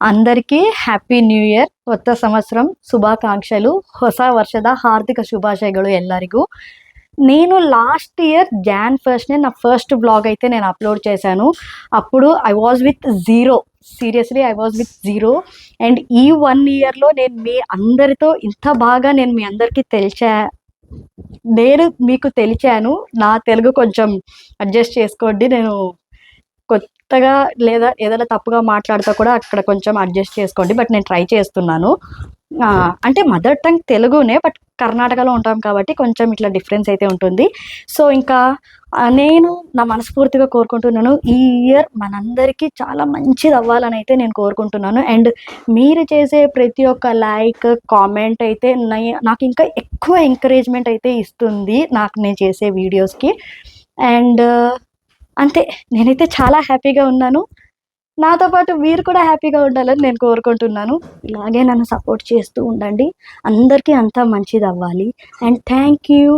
అందరికీ happy new year, కొత్త సంవత్సరం శుభాకాంక్షలు, ಹೊಸ ವರ್ಷದ ಹಾರ್ದಿಕ ಶುಭಾಶಯಗಳು ಎಲ್ಲರಿಗೂ. నేను లాస్ట్ ఇయర్ జాన్ 1నే నా ఫస్ట్ బ్లాగ్ అయితే నేను అప్లోడ్ చేశాను. అప్పుడు I was with zero, seriously I was with zero. And ఈ 1 ఇయర్లో నేను మీ అందరితో ఇంత బాగా నేను మీ అందరికీ నేను మీకు తెలిచాను. నా తెలుగు కొంచెం అడ్జస్ట్ చేసుకోండి, నేను కొత్తగా లేదా ఏదైనా తప్పుగా మాట్లాడితే కూడా అక్కడ కొంచెం అడ్జస్ట్ చేసుకోండి. బట్ నేను ట్రై చేస్తున్నాను. అంటే మదర్ టంగ్ తెలుగునే, బట్ కర్ణాటకలో ఉంటాం కాబట్టి కొంచెం ఇట్లా డిఫరెన్స్ అయితే ఉంటుంది. సో ఇంకా నేను నా మనస్ఫూర్తిగా కోరుకుంటున్నాను, ఈ ఇయర్ మనందరికీ చాలా మంచిది అవ్వాలని అయితే నేను కోరుకుంటున్నాను. అండ్ మీరు చేసే ప్రతి ఒక్క లైక్, కామెంట్ అయితే నాకు ఇంకా ఎక్కువ ఎంకరేజ్మెంట్ అయితే ఇస్తుంది నాకు నేను చేసే వీడియోస్కి. అండ్ అంతే, నేనైతే చాలా హ్యాపీగా ఉన్నాను. నాతో పాటు మీరు కూడా హ్యాపీగా ఉండాలని నేను కోరుకుంటున్నాను. ఇలాగే నన్ను సపోర్ట్ చేస్తూ ఉండండి. అందరికీ అంతా మంచిది అవ్వాలి. And thank you.